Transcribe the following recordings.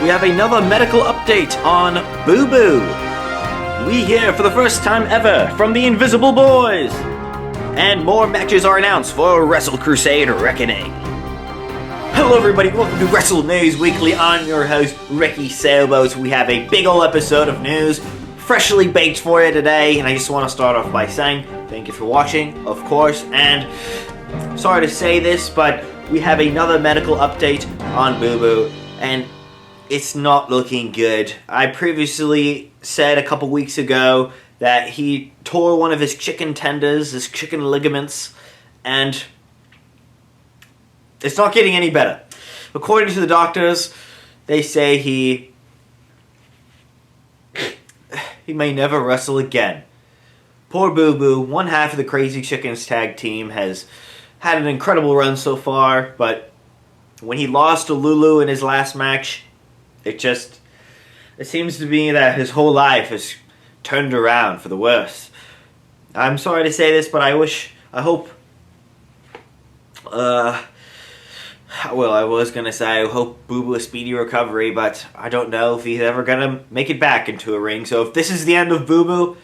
we have another medical update on BooBoo. We hear for the first time ever from the Invisible Bois. And more matches are announced for Wrestle Crusade Reckoning. Hello everybody, welcome to Wrestle News Weekly. I'm your host, Ricky Sailboat. We have a big ol' episode of news, freshly baked for you today. And I just want to start off by saying thank you for watching, of course. And sorry to say this, but we have another medical update on BooBoo. And it's not looking good. I previously said a couple weeks ago that he tore one of his chicken tendons, his chicken ligaments, and it's not getting any better. According to the doctors, they say he may never wrestle again. Poor BooBoo, one half of the Crazy Chickens tag team, has had an incredible run so far, but when he lost to Lulu in his last match, it seems to be that his whole life has turned around for the worse. I'm sorry to say this, but I hope BooBoo a speedy recovery, but I don't know if he's ever gonna make it back into a ring. So if this is the end of BooBoo,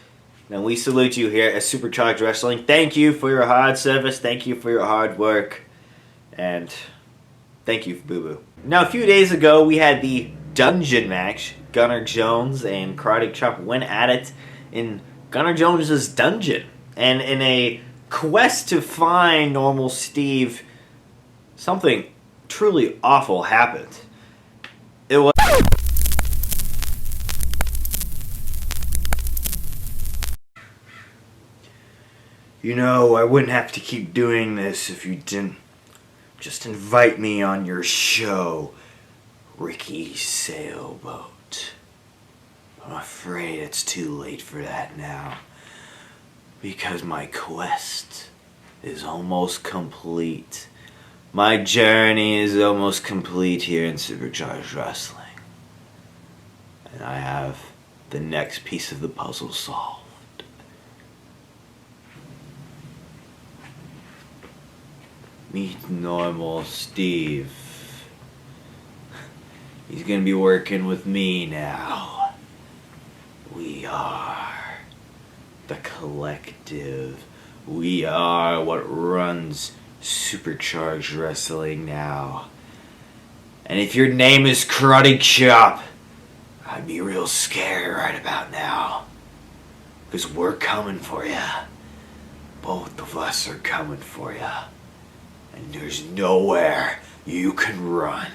then we salute you here at SuperCharged Wrestling. Thank you for your hard service, thank you for your hard work, and thank you for BooBoo. Now, a few days ago, we had the dungeon match. Gunnar Jones and Karate Chop went at it in Gunnar Jones' dungeon. And in a quest to find normal Steve, something truly awful happened. It was... You know, I wouldn't have to keep doing this if you didn't just invite me on your show, Ricky Sailboat. I'm afraid it's too late for that now, because my quest is almost complete. My journey is almost complete here in SuperCharged Wrestling. And I have the next piece of the puzzle solved. Meet normal Steve. He's gonna be working with me now. We are the collective. We are what runs SuperCharged Wrestling now. And if your name is Karate Chop, I'd be real scared right about now. Because we're coming for ya. Both of us are coming for ya. And there's nowhere you can run.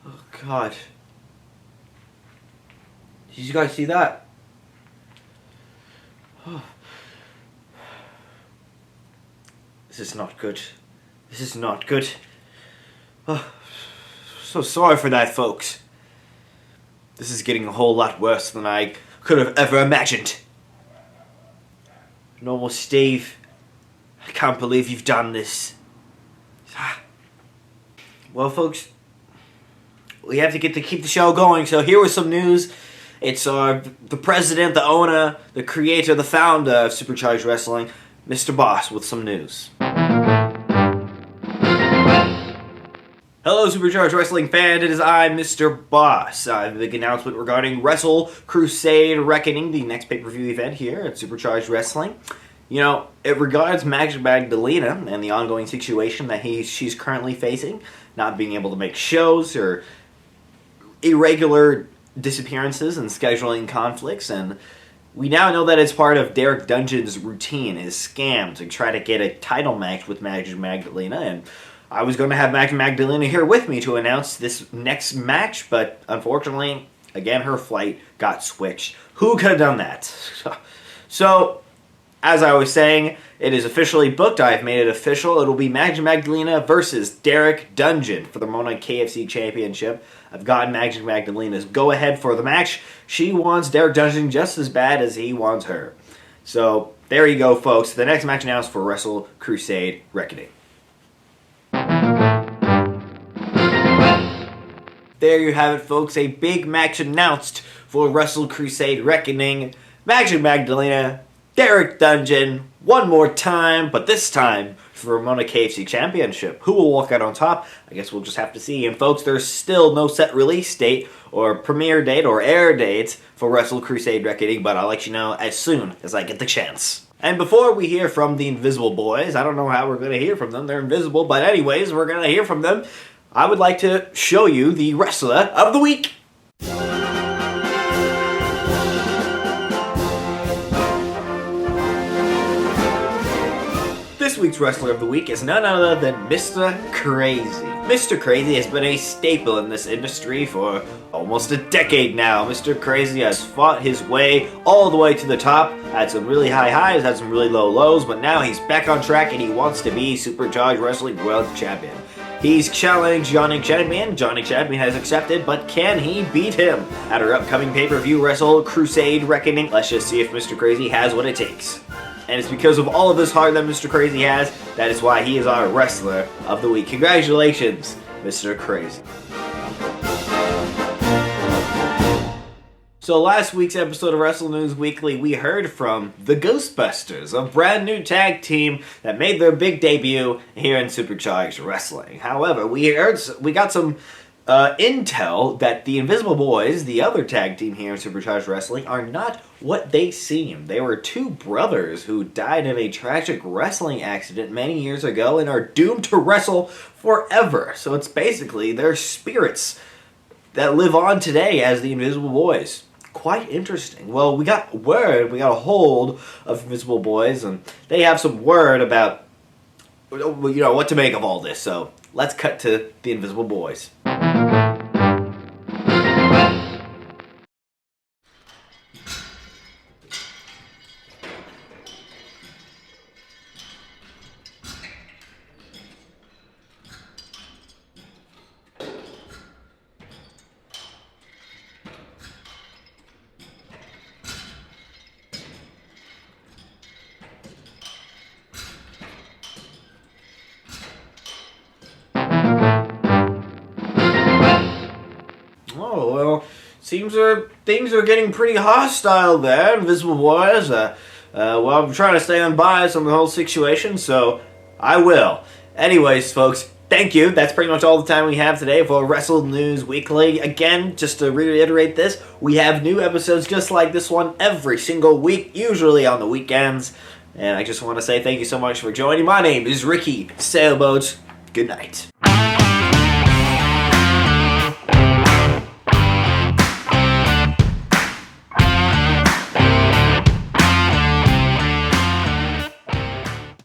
Oh God. Did you guys see that? Oh. This is not good. This is not good. Oh. So sorry for that, folks. This is getting a whole lot worse than I could have ever imagined. Normal Steve, I can't believe you've done this. Well, folks, we have to keep the show going, so here was some news. It's the president, the owner, the creator, the founder of SuperCharged Wrestling, Mr. Boss, with some news. Hello, SuperCharged Wrestling fan. It is I, Mr. Boss. A big announcement regarding Wrestle Crusade Reckoning, the next pay-per-view event here at SuperCharged Wrestling. You know, it regards Magdalena and the ongoing situation that she's currently facing, not being able to make shows or irregular disappearances and scheduling conflicts, and we now know that it's part of Derek Dungeon's routine, his scam to try to get a title match with Magdalena, and I was going to have Magdalena here with me to announce this next match, but unfortunately, again, her flight got switched. Who could have done that? So, as I was saying, it is officially booked. I've made it official. It'll be Magdalena versus Derek Dungeon for the Mona KFC Championship. I've gotten Magdalena's go-ahead for the match. She wants Derek Dungeon just as bad as he wants her. So, there you go, folks. The next match announced for Wrestle Crusade Reckoning. There you have it, folks. A big match announced for Wrestle Crusade Reckoning. Magdalena Derek Dungeon one more time, but this time for Ramona KFC Championship. Who will walk out on top? I guess we'll just have to see. And folks, there's still no set release date or premiere date or air dates for Wrestle Crusade Reckoning, but I'll let you know as soon as I get the chance. And before we hear from the Invisible Bois, I don't know how we're going to hear from them. They're invisible, but anyways, we're going to hear from them. I would like to show you the Wrestler of the Week. This week's Wrestler of the Week is none other than Mr. Crazy. Mr. Crazy has been a staple in this industry for almost a decade now. Mr. Crazy has fought his way all the way to the top, had some really high highs, had some really low lows, but now he's back on track and he wants to be SuperCharged Wrestling World Champion. He's challenged Johnny Champion. Johnny Champion has accepted, but can he beat him? At our upcoming pay-per-view Wrestle Crusade Reckoning, let's just see if Mr. Crazy has what it takes. And it's because of all of this heart that Mr. Crazy has, that is why he is our Wrestler of the Week. Congratulations, Mr. Crazy. So last week's episode of Wrestle News Weekly, we heard from the Ghostbusters, a brand new tag team that made their big debut here in SuperCharged Wrestling. However, we got some intel that the Invisible Bois, the other tag team here in SuperCharged Wrestling, are not what they seem. They were two brothers who died in a tragic wrestling accident many years ago and are doomed to wrestle forever. So it's basically their spirits that live on today as the Invisible Bois. Quite interesting. Well, we got a hold of Invisible Bois, and they have some word about, what to make of all this. So let's cut to the Invisible Bois. Oh, well, seems things are getting pretty hostile there, Invisible Bois. Well, I'm trying to stay unbiased on the whole situation, so I will. Anyways, folks, thank you. That's pretty much all the time we have today for Wrestle News Weekly. Again, just to reiterate this, we have new episodes just like this one every single week, usually on the weekends. And I just want to say thank you so much for joining. My name is Ricky Sailboat. Good night.